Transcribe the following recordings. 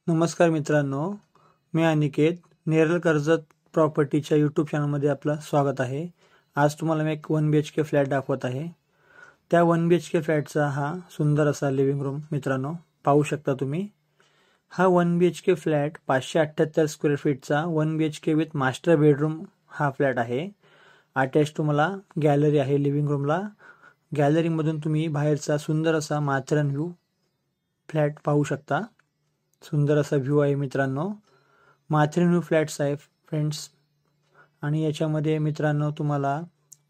नमस्कार मित्रांनो, मी अनिकेत नेरळ कर्जत प्रॉपर्टीच्या यूट्यूब चॅनलमध्ये आपलं स्वागत आहे। आज तुम्हाला मी एक 1 BHK फ्लॅट दाखवत आहे। त्या 1 BHK फ्लॅटचा हा सुंदर असा लिव्हिंग रूम मित्रांनो पाहू शकता तुम्ही। हा 1 BHK फ्लॅट 578 स्क्वेअर फीटचा 1 BHK विथ मास्टर बेडरूम हा फ्लॅट आहे। अटॅच तुम्हाला गॅलरी आहे लिव्हिंग रूमला। गॅलरी मधून तुम्ही बाहेरचा सुंदर असा माथेरान व्ह्यू फ्लॅट पाहू शकता। सुंदर असा व्ह्यू आहे मित्रांनो, माथेरान व्ह्यू फ्लॅट्स आहे फ्रेंड्स। आणि याच्यामध्ये मित्रांनो तुम्हाला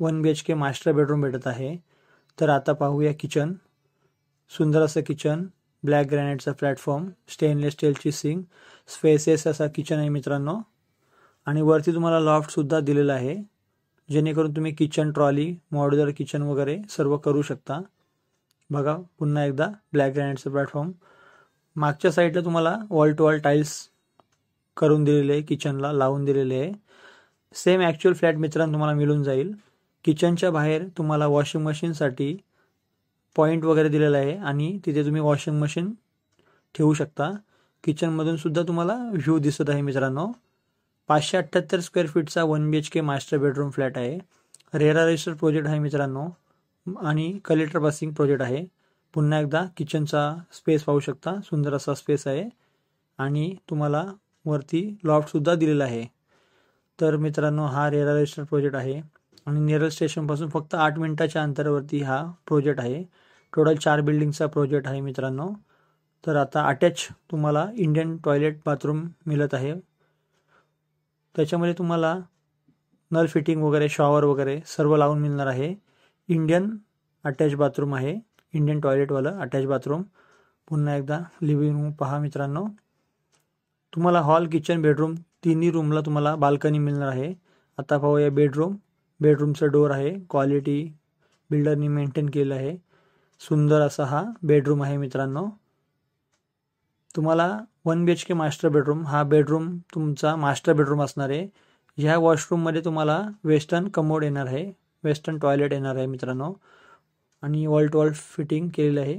1 BHK मास्टर बेडरूम भेटत आहे। तर आता पाहूया किचन। सुंदर असं किचन, ब्लॅक ग्रॅनाइटचा प्लॅटफॉर्म, स्टेनलेस स्टीलची सिंक, स्पेसेस असा किचन आहे मित्रांनो। आणि वरती तुम्हाला लॉफ्ट सुद्धा दिलेला आहे, जेणेकरून तुम्ही किचन ट्रॉली, मॉड्युलर किचन वगैरे सर्व करू शकता। बघा पुन्हा एकदा ब्लॅक ग्रॅनाइटचा प्लॅटफॉर्म। मागच्या साइडला तुम्हाला वॉल टू वॉल टाइल्स करून दिलेले आहे, किचनला लावून दिलेले आहे। सेम ॲक्च्युअल फ्लॅट मित्रांनो तुम्हाला मिळून जाईल। किचनच्या बाहेर तुम्हाला वॉशिंग मशीनसाठी पॉइंट वगैरे दिलेला आहे आणि तिथे तुम्ही वॉशिंग मशीन ठेवू शकता। किचन मधून सुद्धा तुम्हाला व्ह्यू दिसत आहे मित्रांनो। 578 स्क्वेअर फीटचा 1 BHK मास्टर बेडरूम फ्लॅट आहे। रेरा रजिस्टर प्रोजेक्ट आहे मित्रांनो आणि कलेक्टर पासिंग प्रोजेक्ट आहे। पुन्हा एकदा किचनचा स्पेस पाहू शकता, सुंदर असा स्पेस आहे आणि तुम्हाला वरती लॉफ्ट सुद्धा दिलेला आहे। तर मित्रांनो हा रेरा रजिस्टर प्रोजेक्ट आहे आणि नेरळ स्टेशन पासून फक्त 8 मिनिटाच्या अंतरावरती हा प्रोजेक्ट आहे। टोटल 4 बिल्डिंगचा प्रोजेक्ट आहे मित्रांनो। तर आता अटॅच तुम्हाला इंडियन टॉयलेट बाथरूम मिळत आहे। त्याच्यामध्ये तुम्हाला नल फिटिंग वगैरे, शॉवर वगैरे सर्व लावून मिळणार आहे। इंडियन अटॅच बाथरूम आहे, इंडियन टॉयलेट वाला अटॅच बाथरूम। पुन्हा एकदा लिव्हिंग रूम पहा मित्रांनो। तुम्हाला हॉल, किचन, बेडरूम तिन्ही रूमला तुम्हाला बाल्कनी मिळणार आहे। आता पाहूया बेडरूम। बेडरूमचा डोर आहे, क्वालिटी बिल्डरनी मेंटेन केलं आहे। सुंदर असा हा बेडरूम आहे मित्रांनो। तुम्हाला 1 BHK मास्टर बेडरूम, हा बेडरूम तुमचा मास्टर बेडरूम असणार आहे। ह्या वॉशरूम मध्ये तुम्हाला वेस्टर्न कमोड येणार आहे, वेस्टर्न टॉयलेट येणार आहे मित्रांनो आणि वॉल टू वॉल फिटिंग केलेलं आहे।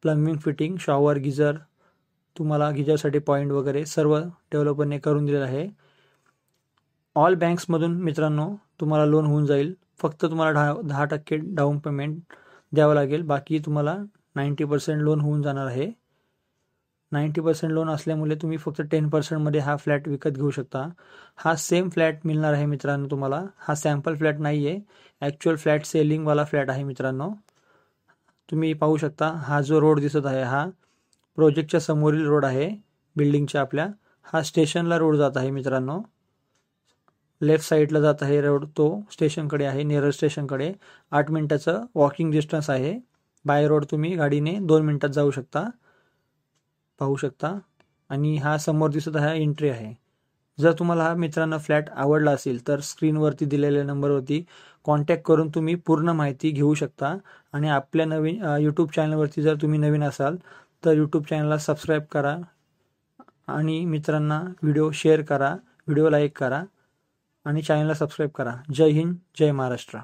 प्लंबिंग फिटिंग, शॉवर, गिझर, तुम्हाला गिझरसाठी पॉइंट वगैरे सर्व डेव्हलपरने करून दिलेलं आहे। ऑल बँक्समधून मित्रांनो तुम्हाला लोन होऊन जाईल। फक्त तुम्हाला 10% डाऊन पेमेंट द्यावं लागेल, बाकी तुम्हाला 90% लोन होऊन जाणार आहे। 90% लोन असल्यामुळे तुम्ही फक्त 10% मध्ये हा फ्लॅट विकत घेऊ शकता। हा सेम फ्लॅट मिळणार आहे मित्रांनो तुम्हाला। हा सॅम्पल फ्लॅट नाही आहे, ॲक्च्युअल फ्लॅट सेलिंग वाला फ्लॅट आहे मित्रांनो। तुम्ही पाहू शकता हा जो रोड दिसत आहे हा प्रोजेक्टच्या समोरील रोड आहे बिल्डिंगच्या आपल्या। हा स्टेशनला रोड जात आहे मित्रांनो, लेफ्ट साईडला जात आहे रोड, तो स्टेशनकडे आहे, नेरळ स्टेशनकडे। 8 मिनिटाचं वॉकिंग डिस्टन्स आहे। बाय रोड तुम्ही गाडीने 2 मिनिटात जाऊ शकता, पाहू शकता। आणि हा समोर दिसत आहे एंट्री आहे। जर तुम्हाला हा मित्रांनो फ्लॅट आवडला असेल तर स्क्रीनवरती दिलेल्या नंबरवरती कॉन्टॅक्ट करून तुम्ही पूर्ण माहिती घेऊ शकता। आणि आपल्या नवीन यूट्यूब चॅनलवरती जर तुम्ही नवीन असाल तर यूट्यूब चॅनलला सबस्क्राईब करा आणि मित्रांना व्हिडिओ शेअर करा, व्हिडिओ लाईक करा आणि चॅनलला सबस्क्राईब करा। जय हिंद, जय महाराष्ट्र।